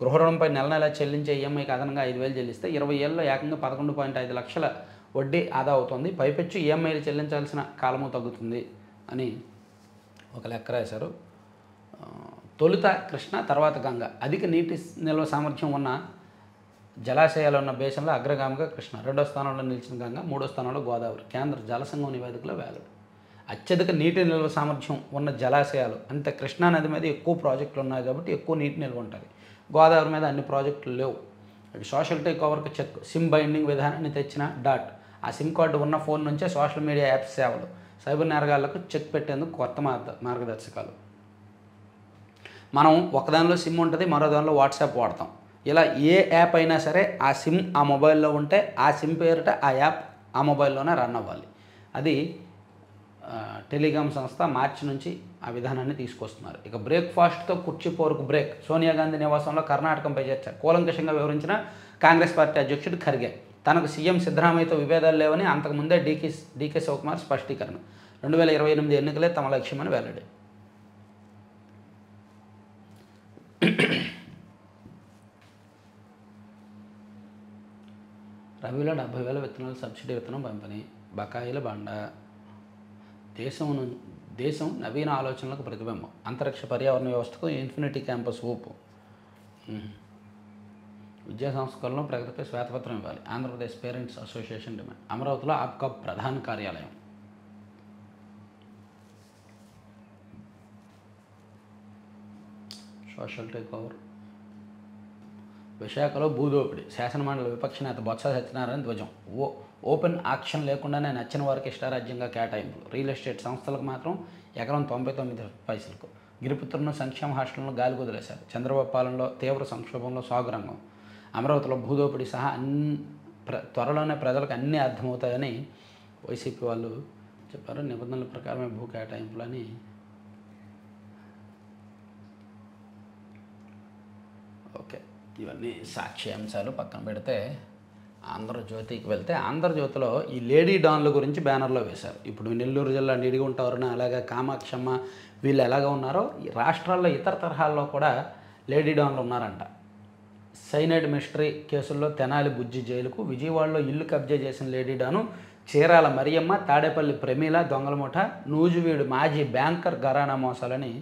గృహ రుణంపై నెల చెల్లించే ఈఎంఐకి అదనంగా 5,000 చెల్లిస్తే 20 ఏళ్ళలో ఏకంగా 11.5 లక్షల వడ్డీ ఆదా అవుతుంది. పైపెచ్చు ఈఎంఐలు చెల్లించాల్సిన కాలము తగ్గుతుంది అని ఒక లెక్క రాశారు. తొలుత కృష్ణ, తర్వాత గంగ. అధిక నీటి నిల్వ సామర్థ్యం ఉన్న జలాశయాలు ఉన్న బేసంలో అగ్రగామిగా కృష్ణ, 2వ స్థానంలో నిలిచిన గంగ, 3వ స్థానంలో గోదావరి. కేంద్ర జలసంఘం నివేదికలో వెల్లడి. అత్యధిక నీటి నిల్వ సామర్థ్యం ఉన్న జలాశయాలు అంటే కృష్ణా నది మీద ఎక్కువ ప్రాజెక్టులు ఉన్నాయి కాబట్టి ఎక్కువ నీటి నిల్వ ఉంటుంది. గోదావరి మీద అన్ని ప్రాజెక్టులు లేవు. సోషల్ టేక్ ఓవర్కి చెక్. సిమ్ బైండింగ్ విధానాన్ని తెచ్చిన డాట్. ఆ సిమ్ కార్డు ఉన్న ఫోన్ నుంచే సోషల్ మీడియా యాప్స్ సేవలు. సైబర్ నేరగాళ్లకు చెక్ పెట్టేందుకు కొత్త మార్గదర్శకాలు. మనం ఒకదానిలో సిమ్ ఉంటుంది, మరో దానిలో వాట్సాప్ వాడతాం. ఇలా ఏ యాప్ అయినా సరే ఆ సిమ్ ఆ మొబైల్లో ఉంటే ఆ సిమ్ పేరిట ఆ యాప్ ఆ మొబైల్లోనే రన్ అవ్వాలి. అది టెలికాం సంస్థ మార్చి నుంచి ఆ విధానాన్ని తీసుకొస్తున్నారు. ఇక బ్రేక్ఫాస్ట్తో కుర్చీ పోరుకు బ్రేక్. సోనియా గాంధీ నివాసంలో కర్ణాటకంపై చర్చ. కూలంకషంగా వివరించిన కాంగ్రెస్ పార్టీ అధ్యక్షుడు ఖర్గే. తనకు సీఎం సిద్ధరామయ్యతో విభేదాలు లేవని అంతకుముందే డీకే శివకుమార్ స్పష్టీకరణ. 2028 ఎన్నికలే తమ లక్ష్యమని వెల్లడి. రబీలో 70,000 విత్తనాలు సబ్సిడీ విత్తనం పంపిణీ. బకాయిల బండ. దేశం నవీన ఆలోచనలకు ప్రతిబింబం. అంతరిక్ష పర్యావరణ వ్యవస్థకు ఇన్ఫినిటీ క్యాంపస్ ఊపు. విద్యా సంస్కరణలో ప్రగతిపై శ్వేతపత్రం ఇవ్వాలి. Andhra Pradesh parents association demand. అమరావతిలో ఆప్కా ప్రధాన కార్యాలయం. Social take over. విశాఖలో భూదోపిడి. శాసనమండలి విపక్ష నేత బొత్స సత్యనారాయణ ధ్వజం. ఓపెన్ ఆక్షన్ లేకుండానే నచ్చిన వారికి ఇష్టారాజ్యంగా కేటాయింపులు. రియల్ ఎస్టేట్ సంస్థలకు మాత్రం ఎకరం 99 పైసలకు. గిరిపుత్రులను సంక్షేమ హాస్టల్లో గాలి వదిలేశారు. చంద్రబాబు పాలనలో తీవ్ర సంక్షోభంలో సాగు రంగం. అమరావతిలో భూదోపిడీ సహా త్వరలోనే ప్రజలకు అన్నీ అర్థమవుతాయని వైసీపీ వాళ్ళు చెప్పారు. నిబంధనల ప్రకారమే భూ కేటాయింపులని. ఓకే, ఇవన్నీ సాక్షి అంశాలు పక్కన పెడితే ఆంధ్రజ్యోతికి వెళ్తే, ఆంధ్రజ్యోతిలో ఈ లేడీ డాన్ల గురించి బ్యానర్లో వేశారు. ఇప్పుడు నెల్లూరు జిల్లా నిడిగుంటవరన, అలాగే కామాక్షమ్మ వీళ్ళు ఎలాగ ఉన్నారో ఈ రాష్ట్రాల్లో ఇతర తరహాల్లో కూడా లేడీ డాన్లు ఉన్నారంట. సైనైడ్ మిస్టరీ కేసుల్లో తెనాలి బుజ్జి జైలుకు, విజయవాడలో ఇల్లు కబ్జా చేసిన లేడీ డాను చీరాల మరియమ్మ, తాడేపల్లి ప్రమీల దొంగలముఠ, నూజివీడు మాజీ బ్యాంకర్ ఘరానా మోసాలని.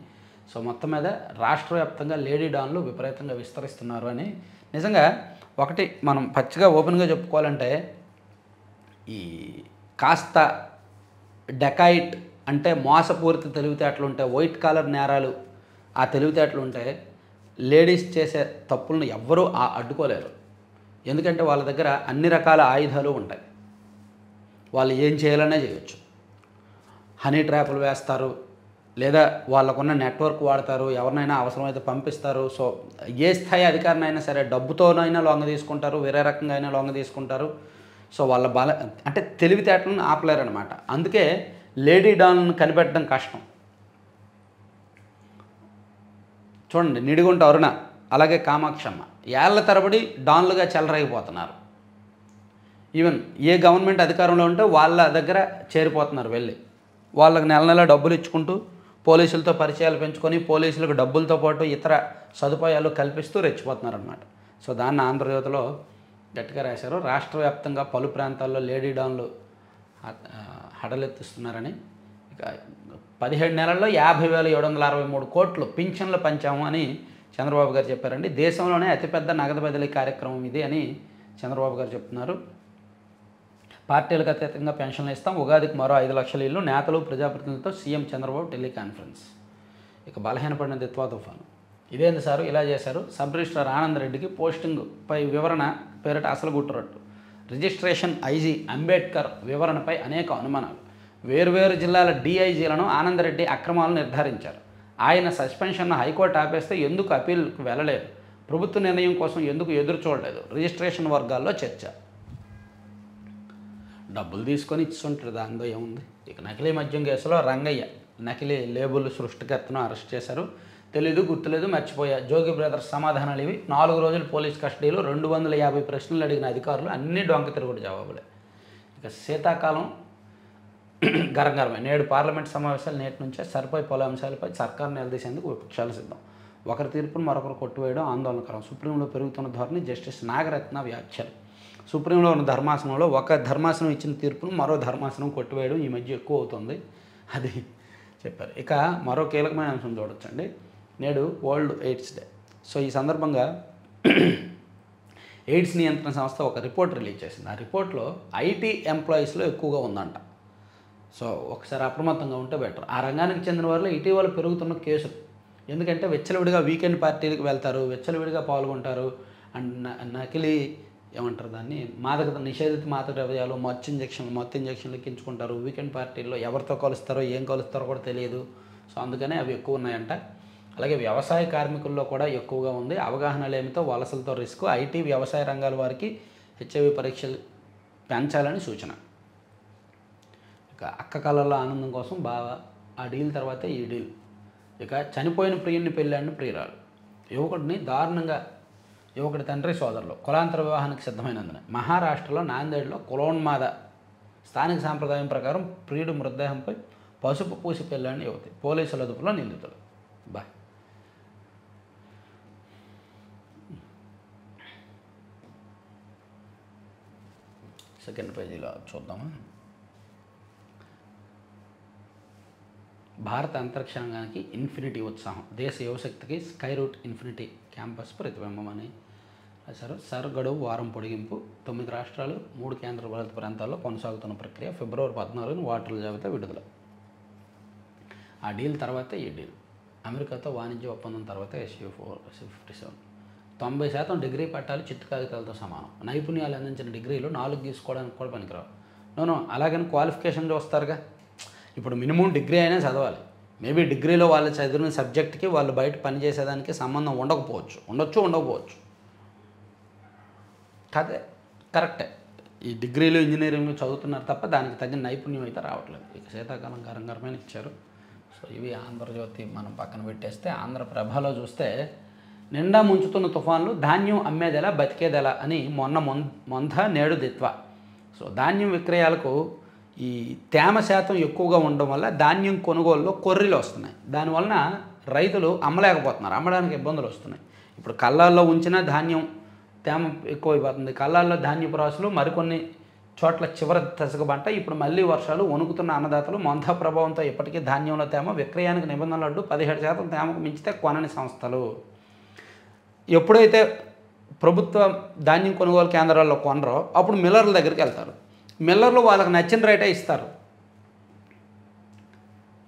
సో మొత్తం మీద రాష్ట్ర వ్యాప్తంగా లేడీ డాన్లు విపరీతంగా విస్తరిస్తున్నారు అని. నిజంగా ఒకటి మనం పచ్చిగా ఓపెన్గా చెప్పుకోవాలంటే, ఈ కాస్త డెకాయిట్ అంటే మోసపూరిత తెలివితేటలు ఉంటాయి, వైట్ కాలర్ నేరాలు ఆ తెలివితేటలు ఉంటాయి. లేడీస్ చేసే తప్పులను ఎవ్వరూ అడ్డుకోలేరు. ఎందుకంటే వాళ్ళ దగ్గర అన్ని రకాల ఆయుధాలు ఉంటాయి. వాళ్ళు ఏం చేయాలనే చేయొచ్చు. హనీ ట్రాప్లు వేస్తారు, లేదా వాళ్ళకున్న నెట్వర్క్ వాడతారు, ఎవరినైనా అవసరమైతే పంపిస్తారు. సో ఏ స్థాయి అధికారినైనా సరే డబ్బుతోనైనా లొంగ తీసుకుంటారు, వేరే రకంగా అయినా లొంగ తీసుకుంటారు. సో వాళ్ళ అంటే తెలివితేటలను ఆపలేరనమాట. అందుకే లేడీ డాన్లను కనిపెట్టడం కష్టం. చూడండి, నిడిగుంట అరుణ, అలాగే కామాక్షమ్మ ఏళ్ల తరబడి డాన్లుగా చెలరైపోతున్నారు. ఈవెన్ ఏ గవర్నమెంట్ అధికారంలో ఉంటే వాళ్ళ దగ్గర చేరిపోతున్నారు. వెళ్ళి వాళ్ళకి నెల నెల డబ్బులు ఇచ్చుకుంటూ పోలీసులతో పరిచయాలు పెంచుకొని పోలీసులకు డబ్బులతో పాటు ఇతర సదుపాయాలు కల్పిస్తూ రెచ్చిపోతున్నారన్నమాట. సో దాన్ని ఆంధ్రజ్యోతిలో గట్టిగా రాశారు. రాష్ట్ర వ్యాప్తంగా పలు ప్రాంతాల్లో లేడీ డాన్లు హడలెత్తిస్తున్నారని. ఇక 17 నెలల్లో 50,763 కోట్లు పింఛన్లు పంచాము అని చంద్రబాబు గారు చెప్పారండి. దేశంలోనే అతిపెద్ద నగదు బదిలీ కార్యక్రమం ఇది అని చంద్రబాబు గారు చెప్తున్నారు. పార్టీలకు అతీతంగా పెన్షన్లు ఇస్తాం, ఉగాదికి మరో 5 లక్షల ఇల్లు, నేతలు ప్రజాప్రతినిధులతో సీఎం చంద్రబాబు టెలికాన్ఫరెన్స్. ఇక బలహీనపడిన దిత్వా తుఫాను. ఇదేంది సారు ఇలా చేశారు? సబ్ రిజిస్ట్రార్ ఆనంద్ రెడ్డికి పోస్టింగ్ పై వివరణ పేరిట అసలు గుట్టురట్టు. రిజిస్ట్రేషన్ ఐజీ అంబేద్కర్ వివరణపై అనేక అనుమానాలు. వేర్వేరు జిల్లాల డీఐజీలను ఆనంద్ రెడ్డి అక్రమాలను నిర్ధారించారు. ఆయన సస్పెన్షన్ను హైకోర్టు ఆపేస్తే ఎందుకు అప్పీల్కు వెళ్ళలేదు? ప్రభుత్వ నిర్ణయం కోసం ఎందుకు ఎదురు చూడలేదు? రిజిస్ట్రేషన్ వర్గాల్లో చర్చ. డబ్బులు తీసుకొని ఇస్తుంటారు, దానిలో ఏముంది. ఇక నకిలీ మద్యం కేసులో రంగయ్య నకిలీ లేబుల్ సృష్టికర్తను అరెస్ట్ చేశారు. తెలీదు, గుర్తులేదు, మర్చిపోయా జోగి బ్రదర్స్ సమాధానాలు ఇవి. 4 రోజులు పోలీస్ కస్టడీలో 250 ప్రశ్నలు అడిగిన అధికారులు అన్ని డొంక తిరుగుడు జవాబులే. ఇక శీతాకాలం గరంగరమే. నేడు పార్లమెంట్ సమావేశాలు నేటి నుంచే సరిపోయి పలు అంశాలపై సర్కారు నిలదీసేందుకు విపక్షాలు సిద్ధం. ఒకరి తీర్పును మరొకరు కొట్టువేయడం ఆందోళనకరం. సుప్రీంలో పెరుగుతున్న ధోరణి. జస్టిస్ నాగరత్న వ్యాఖ్యలు. సుప్రీంలో ఉన్న ధర్మాసనంలో ఒక ధర్మాసనం ఇచ్చిన తీర్పును మరో ధర్మాసనం కొట్టివేయడం ఈ మధ్య ఎక్కువ అవుతుంది, అది చెప్పారు. ఇక మరో కీలకమైన అంశం చూడొచ్చండి. నేడు వరల్డ్ ఎయిడ్స్ డే. సో ఈ సందర్భంగా ఎయిడ్స్ నియంత్రణ సంస్థ ఒక రిపోర్ట్ రిలీజ్ చేసింది. ఆ రిపోర్ట్లో ఐటీ ఎంప్లాయీస్లో ఎక్కువగా ఉందంట. సో ఒకసారి అప్రమత్తంగా ఉంటే బెటర్. ఆ రంగానికి చెందిన వారిలో ఇటీవల పెరుగుతున్న కేసులు. ఎందుకంటే విచ్చలవిడిగా వీకెండ్ పార్టీలకు వెళ్తారు, విచ్చలవిడిగా పాల్గొంటారు. అండ్ నకిలీ ఏమంటారు దాన్ని, మాదక నిషేధిత మాదక ద్రవ్యాలు, మత్తు ఇంజక్షన్లు ఎక్కించుకుంటారు. వీకెండ్ పార్టీల్లో ఎవరితో కలుస్తారో ఏం కలుస్తారో కూడా తెలియదు. సో అందుకనే అవి ఎక్కువ ఉన్నాయంట. అలాగే వ్యవసాయ కార్మికుల్లో కూడా ఎక్కువగా ఉంది. అవగాహన లేమితో వలసలతో రిస్క్. ఐటీ వ్యవసాయ రంగాల వారికి హెచ్ఐవి పరీక్షలు పెంచాలని సూచన. ఇక అక్క కళల్లో ఆనందం కోసం బాగా ఆ డీల్ తర్వాతే ఈ డీల్. ఇక చనిపోయిన ప్రియుడిని పెళ్ళాడిని ప్రియురాలు. యువకుడిని దారుణంగా యువకుడి తండ్రి సోదరులు కులాంతర వివాహానికి సిద్ధమైనందున మహారాష్ట్రలో నాందేడ్లో కులోన్మాద స్థానిక సాంప్రదాయం ప్రకారం ప్రియుడి మృతదేహంపై పసుపు పూసి పెళ్ళాడిన యువతి. పోలీసుల అదుపులో నిందితులు. సెకండ్ పేజీలో చూద్దామా. భారత అంతరిక్షాంగానికి ఇన్ఫినిటీ ఉత్సాహం. దేశ యువశక్తికి స్కై రూట్ ఇన్ఫినిటీ క్యాంపస్ ప్రతిబింబం అని రాశారు. సర్ గడువు వారం పొడిగింపు. 9 రాష్ట్రాలు 3 కేంద్రపాలిత ప్రాంతాల్లో కొనసాగుతున్న ప్రక్రియ. ఫిబ్రవరి 14న ఓటర్ల జాబితా విడుదల. ఆ డీల్ తర్వాతే ఈ డీల్. అమెరికాతో వాణిజ్య ఒప్పందం తర్వాత SU-457. 90% డిగ్రీ పట్టాలు చిత్తు కాగితాలతో సమానం. నైపుణ్యాలు అందించిన డిగ్రీలు 4 తీసుకోవడానికి కూడా పనికిరావు. నో అలాగని క్వాలిఫికేషన్ చూస్తారుగా. ఇప్పుడు మినిమం డిగ్రీ అయినా చదవాలి. మేబీ డిగ్రీలో వాళ్ళు చదివిన సబ్జెక్ట్కి వాళ్ళు బయట పనిచేసేదానికి సంబంధం ఉండకపోవచ్చు, ఉండకపోవచ్చు. కదే కరెక్టే. ఈ డిగ్రీలు ఇంజనీరింగ్ చదువుతున్నారు తప్ప దానికి తగిన నైపుణ్యం అయితే రావట్లేదు. ఇక శీతాకాలం గరంగరమైన ఇచ్చారు. సో ఇవి ఆంధ్రజ్యోతి మనం పక్కన పెట్టేస్తే, ఆంధ్రప్రభలో చూస్తే నిండా ముంచుతున్న తుఫాన్లు ధాన్యం అమ్మేదెలా బతికేదెలా అని మొంధ నేడు దిత్వ. సో ధాన్యం విక్రయాలకు ఈ తేమ శాతం ఎక్కువగా ఉండడం వల్ల ధాన్యం కొనుగోలులో కొర్రీలు వస్తున్నాయి. దానివలన రైతులు అమ్మలేకపోతున్నారు, అమ్మడానికి ఇబ్బందులు వస్తున్నాయి. ఇప్పుడు కళ్ళాల్లో ఉంచిన ధాన్యం తేమ ఎక్కువైపోతుంది. కళ్ళాల్లో ధాన్యపు రాసులు మరికొన్ని చోట్ల చివరి దశకబంట. ఇప్పుడు మళ్ళీ వర్షాలు, వణుకుతున్న అన్నదాతలు. మొంధ ప్రభావంతో ఇప్పటికీ ధాన్యంలో తేమ, విక్రయానికి నిబంధనలు అడ్డు. 17% తేమకు మించితే కొనని సంస్థలు. ఎప్పుడైతే ప్రభుత్వ ధాన్యం కొనుగోలు కేంద్రాల్లో కొనరో అప్పుడు మిల్లర్ల దగ్గరికి వెళ్తారు. మిల్లర్లు వాళ్ళకి నచ్చిన రేటే ఇస్తారు.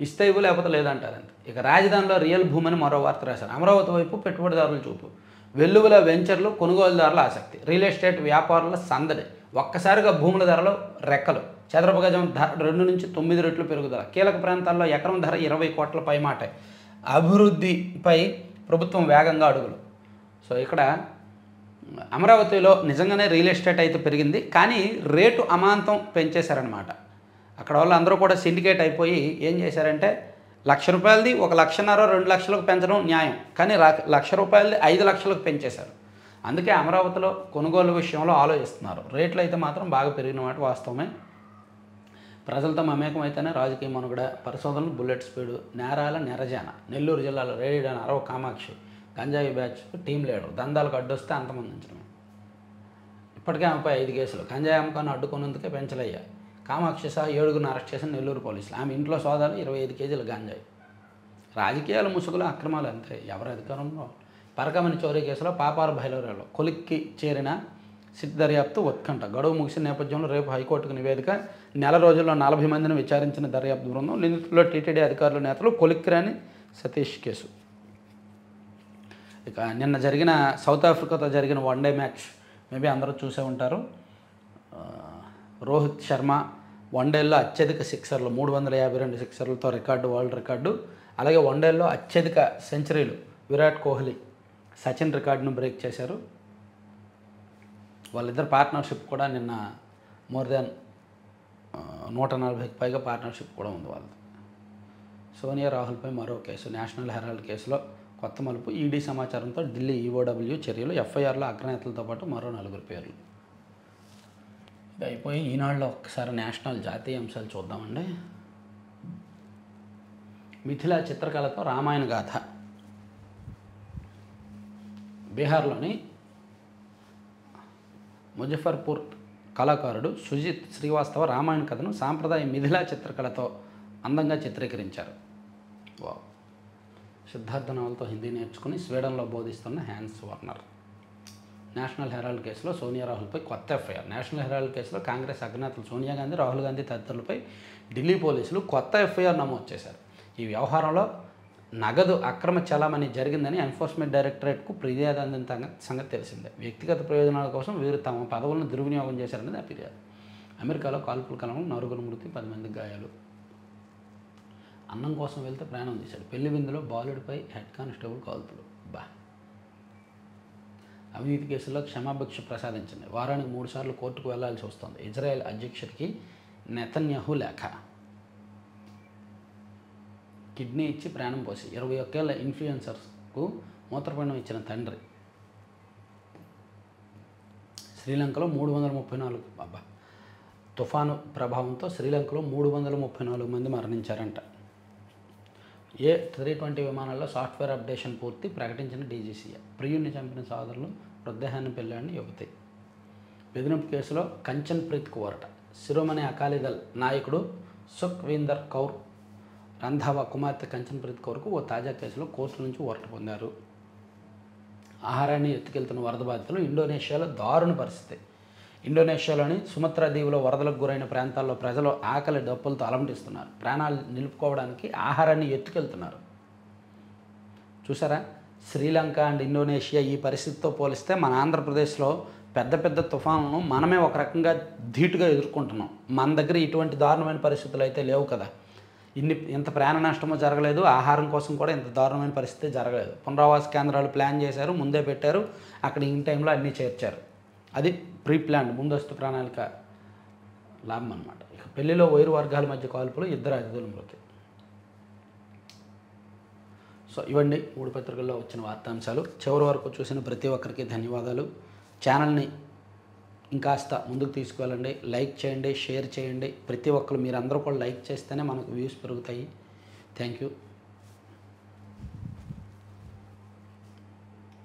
ఇస్తే ఇవ్వు, లేకపోతే లేదంటారు అంతే. ఇక రాజధానిలో రియల్ భూమిని మరో వార్త రాశారు. అమరావతి వైపు పెట్టుబడిదారుల చూపు. వెల్లువల వెంచర్లు, కొనుగోలుదారుల ఆసక్తి. రియల్ ఎస్టేట్ వ్యాపారుల సందడి. ఒక్కసారిగా భూముల ధరలు రెక్కలు. చదరపు గజం ధర 2 నుంచి 9 రెట్లు పెరుగుదల. కీలక ప్రాంతాల్లో ఎకరం ధర 20 కోట్ల పైమాట. అభివృద్ధిపై ప్రభుత్వం వేగంగా అడుగులు. సో ఇక్కడ అమరావతిలో నిజంగానే రియల్ ఎస్టేట్ అయితే పెరిగింది, కానీ రేటు అమాంతం పెంచేశారనమాట. అక్కడ వాళ్ళు అందరూ కూడా సిండికేట్ అయిపోయి ఏం చేశారంటే, ₹1,00,000ది 1,50,000 2 లక్షలకు పెంచడం న్యాయం, కానీ ₹1,00,000 5 లక్షలకు పెంచేశారు. అందుకే అమరావతిలో కొనుగోలు విషయంలో ఆలోచిస్తున్నారు. రేట్లు అయితే మాత్రం బాగా పెరిగిన మాట వాస్తవమే. ప్రజలతో మమేకం అయితేనే రాజకీయ మనుగడ. పరిశోధనలు బుల్లెట్ స్పీడు. నేరాల నెరజాన. నెల్లూరు జిల్లాలో రేడిడన్ అరవ కామాక్షి గంజాయి బ్యాచ్ టీం లీడర్. దందాలకు అడ్డొస్తే అంతమందించడమే. ఇప్పటికే ఆమెపై 5 కేసులు. గంజాయి అమ్మకాన్ని అడ్డుకున్నందుకే పెంచలయ్యా. కామాక్షి సహా 7గురిని అరెస్ట్ చేసిన నెల్లూరు పోలీసులు. ఆమె ఇంట్లో సోదాలు 25 కేజీల గంజాయి. రాజకీయాల ముసుగులు, అక్రమాలు అంతే, ఎవరి అధికారంలో. పరకమని చోరీ కేసులో పాపారు బయలుదేరాలో కొలిక్కి చేరిన సిట్ దర్యాప్తు ఉత్కంఠ. గడువు ముగిసిన నేపథ్యంలో రేపు హైకోర్టుకు నివేదిక. నెల రోజుల్లో 40 మందిని విచారించిన దర్యాప్తు బృందం. నిందితుల్లో టీటీడీ అధికారులు, నేతలు. కొలిక్కిరాని సతీష్ కేసు. ఇక నిన్న జరిగిన సౌత్ ఆఫ్రికాతో జరిగిన వన్డే మ్యాచ్ మేబీ అందరూ చూసే ఉంటారు. రోహిత్ శర్మ వన్డేల్లో అత్యధిక సిక్సర్లు, 352 సిక్సర్లతో రికార్డు, వరల్డ్ రికార్డు. అలాగే వన్డేల్లో అత్యధిక సెంచరీలు విరాట్ కోహ్లీ, సచిన్ రికార్డును బ్రేక్ చేశారు. వాళ్ళిద్దరు పార్ట్నర్షిప్ కూడా నిన్న మోర్ దాన్ 140కి పైగా పార్ట్నర్షిప్ కూడా ఉంది వాళ్ళది. సోనియా రాహుల్పై మరో కేసు. నేషనల్ హెరాల్డ్ కేసులో కొత్త మలుపు. ఈడీ సమాచారంతో ఢిల్లీ ఈఓడబ్ల్యూ చర్యలు. ఎఫ్ఐఆర్లో అగ్రనేతలతో పాటు మరో 4 పేర్లు. ఇది అయిపోయి ఈనాడులో ఒక్కసారి నేషనల్ జాతీయ అంశాలు చూద్దామండి. మిథిలా చిత్రకళతో రామాయణ గాథ. బీహార్లోని ముజఫర్పూర్ కళాకారుడు సుజిత్ శ్రీవాస్తవ రామాయణ కథను సాంప్రదాయ మిథిలా చిత్రకళతో అందంగా చిత్రీకరించారు. వావ్. సిద్ధార్థ నవలతో హిందీ నేర్చుకుని స్వీడన్లో బోధిస్తున్న హ్యాన్స్ వర్నర్. నేషనల్ హెరాల్డ్ కేసులో సోనియా రాహుల్పై కొత్త ఎఫ్ఐఆర్. నేషనల్ హెరాల్డ్ కేసులో కాంగ్రెస్ అగ్రనేతలు సోనియా గాంధీ, రాహుల్ గాంధీ తదితరులపై ఢిల్లీ పోలీసులు కొత్త ఎఫ్ఐఆర్ నమోదు చేశారు. ఈ వ్యవహారంలో నగదు అక్రమ చలామణి జరిగిందని ఎన్ఫోర్స్మెంట్ డైరెక్టరేట్కు ఫిర్యాదు అందిన సంగతి తెలిసిందే. వ్యక్తిగత ప్రయోజనాల కోసం వీరు తమ పదవులను దుర్వినియోగం చేశారనేది ఆ ఫిర్యాదు. అమెరికాలో కాల్పుల కలవరం, 9 మృతి, 10 మందికి గాయాలు. అన్నం కోసం వెళ్తే ప్రాణం తీశాడు. పెళ్లి విందులో బాలుడిపై హెడ్ కానిస్టేబుల్ కాల్పులు. అవినీతి కేసుల్లో క్షమాభిక్ష ప్రసాదించింది. వారానికి 3 సార్లు కోర్టుకు వెళ్లాల్సి వస్తుంది. ఇజ్రాయెల్ అధ్యక్షుడికి నెతన్యాహు లేఖ. కిడ్నీ ఇచ్చి ప్రాణం పోసి 21 ఏళ్ల ఇన్ఫ్లుయెన్సర్కు మూత్రపిండం ఇచ్చిన తండ్రి. శ్రీలంకలో 334 తుఫాను ప్రభావంతో శ్రీలంకలో 334 మంది మరణించారంట. A320 విమానాల్లో సాఫ్ట్వేర్ అప్డేషన్ పూర్తి, ప్రకటించిన డీజీసీఏ. ప్రియుడిని చంపిన సోదరులు, మృతదేహాన్ని పెళ్ళాడిని యువతి. బెదిరింపు కేసులో కంచన్ ప్రీత్ ఊరట. శిరోమణి అకాలీదళ్ నాయకుడు సుఖ్వీందర్ కౌర్ రంధావా కుమార్తె కంచన్ ప్రీత్ కౌర్కు ఓ తాజా కేసులో కోర్టు నుంచి ఊరట పొందారు. ఆహారాన్ని ఎత్తుకెళ్తున్న వరద బాధితులు. ఇండోనేషియాలో దారుణ పరిస్థితి. ఇండోనేషియాలోని సుమత్రా దీవులో వరదలకు గురైన ప్రాంతాల్లో ప్రజలు ఆకలి దప్పులతో అలమటిస్తున్నారు. ప్రాణాలు నిలుపుకోవడానికి ఆహారాన్ని ఎత్తుకెళ్తున్నారు. చూసారా, శ్రీలంక అండ్ ఇండోనేషియా ఈ పరిస్థితితో పోలిస్తే మన ఆంధ్రప్రదేశ్లో పెద్ద పెద్ద తుఫాన్లను మనమే ఒక రకంగా ధీటుగా ఎదుర్కొంటున్నాం. మన దగ్గర ఇటువంటి దారుణమైన పరిస్థితులు అయితే లేవు కదా. ఇంత ప్రాణ నష్టము జరగలేదు, ఆహారం కోసం కూడా ఇంత దారుణమైన పరిస్థితి జరగలేదు. పునరావాస కేంద్రాలు ప్లాన్ చేశారు, ముందే పెట్టారు, అక్కడ ఇన్ టైంలో అన్నీ చేర్చారు. అది ప్రీ ప్లాన్, ముందస్తు ప్రణాళిక లాభం అనమాట. ఇక పెళ్లిలో వైరు వర్గాల మధ్య కాల్పులు, 2 అతిథుల మృతి. సో ఇవన్నీ 3 పత్రికల్లో వచ్చిన వార్తాంశాలు. చివరి వరకు చూసిన ప్రతి ఒక్కరికి ధన్యవాదాలు. ఛానల్ని ఇంకాస్త ముందుకు తీసుకువెళ్ళండి, లైక్ చేయండి, షేర్ చేయండి. ప్రతి ఒక్కరు మీరందరూ కూడా లైక్ చేస్తేనే మనకు వ్యూస్ పెరుగుతాయి. Thank you.